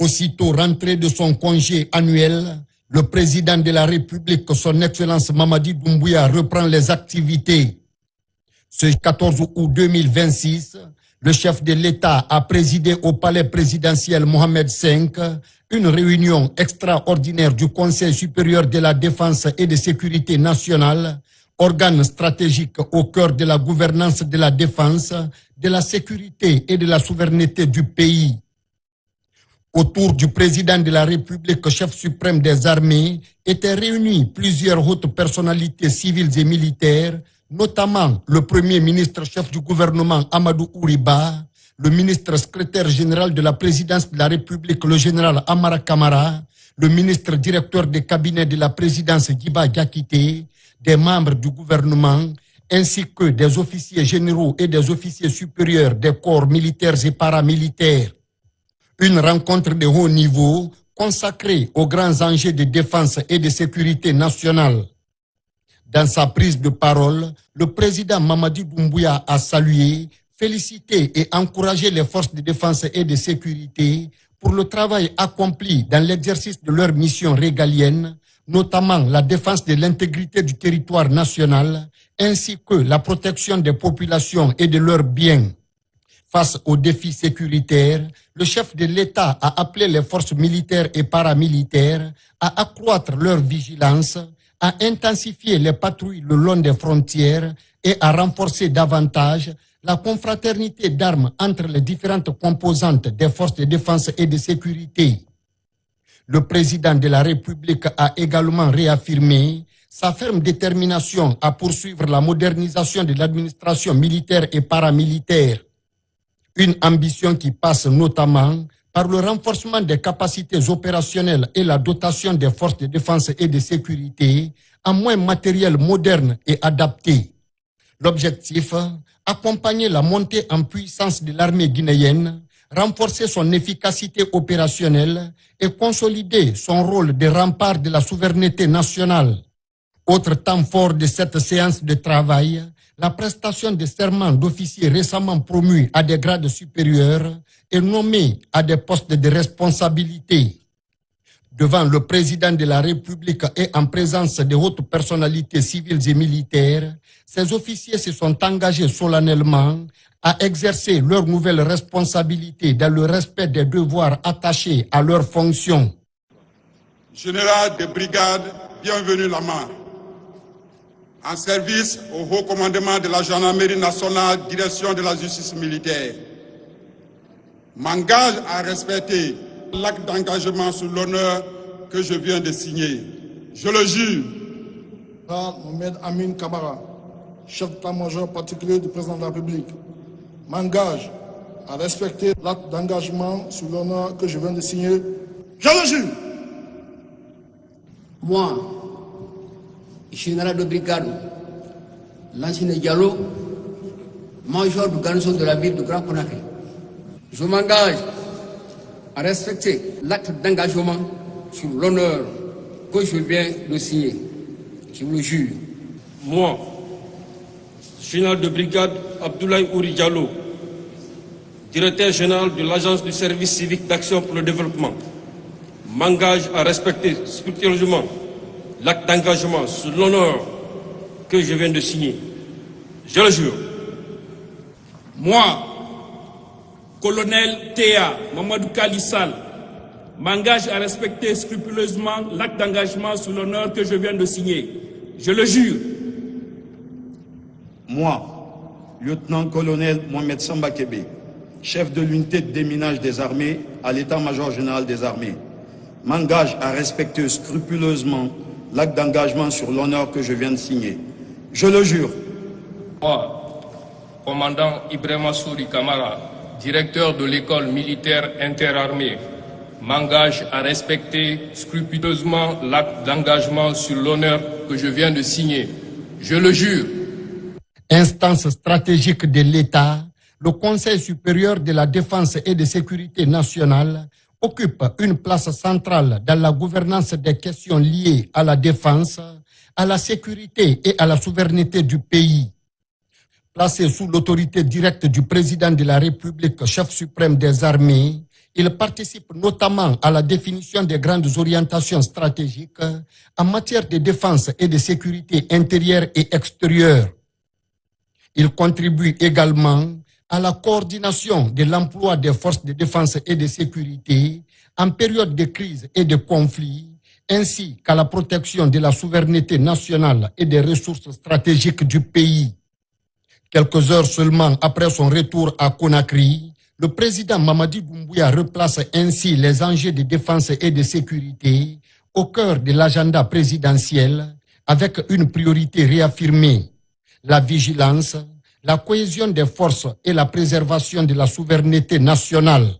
Aussitôt rentré de son congé annuel, le président de la République, son Excellence Mamadi Doumbouya, reprend les activités. Ce 14 août 2026, le chef de l'État a présidé au palais présidentiel Mohamed V une réunion extraordinaire du Conseil supérieur de la défense et de sécurité nationale, organe stratégique au cœur de la gouvernance de la défense, de la sécurité et de la souveraineté du pays. Autour du président de la République, chef suprême des armées, étaient réunis plusieurs hautes personnalités civiles et militaires, notamment le premier ministre chef du gouvernement Amadou Ouriba, le ministre secrétaire général de la présidence de la République, le général Amara Kamara, le ministre directeur des cabinets de la présidence Giba Diakité, des membres du gouvernement, ainsi que des officiers généraux et des officiers supérieurs des corps militaires et paramilitaires. Une rencontre de haut niveau consacrée aux grands enjeux de défense et de sécurité nationale. Dans sa prise de parole, le président Mamadi Doumbouya a salué, félicité et encouragé les forces de défense et de sécurité pour le travail accompli dans l'exercice de leur mission régalienne, notamment la défense de l'intégrité du territoire national, ainsi que la protection des populations et de leurs biens. Face aux défis sécuritaires, le chef de l'État a appelé les forces militaires et paramilitaires à accroître leur vigilance, à intensifier les patrouilles le long des frontières et à renforcer davantage la confraternité d'armes entre les différentes composantes des forces de défense et de sécurité. Le président de la République a également réaffirmé sa ferme détermination à poursuivre la modernisation de l'administration militaire et paramilitaire. Une ambition qui passe notamment par le renforcement des capacités opérationnelles et la dotation des forces de défense et de sécurité en moyens matériels modernes et adaptés. L'objectif, accompagner la montée en puissance de l'armée guinéenne, renforcer son efficacité opérationnelle et consolider son rôle de rempart de la souveraineté nationale. Autre temps fort de cette séance de travail, la prestation de serment d'officiers récemment promus à des grades supérieurs et nommés à des postes de responsabilité. Devant le président de la République et en présence de hautes personnalités civiles et militaires, ces officiers se sont engagés solennellement à exercer leurs nouvelles responsabilités dans le respect des devoirs attachés à leurs fonctions. Général de brigade, bienvenue Lamar. En service au haut commandement de la gendarmerie nationale, direction de la justice militaire. M'engage à respecter l'acte d'engagement sur l'honneur que je viens de signer. Je le jure. Mohamed Amin Kamara, chef d'état-major particulier du président de la République, m'engage à respecter l'acte d'engagement sur l'honneur que je viens de signer. Je le jure. Moi, général de brigade, l'ancien Diallo, major du garnison de la ville de Grand Conakry. Je m'engage à respecter l'acte d'engagement sur l'honneur que je viens de signer. Je vous le jure. Moi, général de brigade Abdoulaye Ouri Diallo, directeur général de l'Agence du service civique d'action pour le développement, m'engage à respecter scrupuleusement l'acte d'engagement sur l'honneur que je viens de signer. Je le jure. Moi, colonel Théa Mamadou Kalissal, m'engage à respecter scrupuleusement l'acte d'engagement sur l'honneur que je viens de signer. Je le jure. Moi, lieutenant-colonel Mohamed Samba Kébé, chef de l'unité de déminage des armées à l'état-major général des armées, m'engage à respecter scrupuleusement l'acte d'engagement sur l'honneur que je viens de signer. Je le jure. Moi, commandant Ibrahima Souri Kamara, directeur de l'école militaire interarmée, m'engage à respecter scrupuleusement l'acte d'engagement sur l'honneur que je viens de signer. Je le jure. Instance stratégique de l'État, le Conseil supérieur de la défense et de sécurité nationale occupe une place centrale dans la gouvernance des questions liées à la défense, à la sécurité et à la souveraineté du pays. Placé sous l'autorité directe du président de la République, chef suprême des armées, Il participe notamment à la définition des grandes orientations stratégiques en matière de défense et de sécurité intérieure et extérieure. Il contribue également à la coordination de l'emploi des forces de défense et de sécurité en période de crise et de conflit, ainsi qu'à la protection de la souveraineté nationale et des ressources stratégiques du pays. Quelques heures seulement après son retour à Conakry, le président Mamadi Doumbouya replace ainsi les enjeux de défense et de sécurité au cœur de l'agenda présidentiel avec une priorité réaffirmée: la vigilance, la cohésion des forces et la préservation de la souveraineté nationale.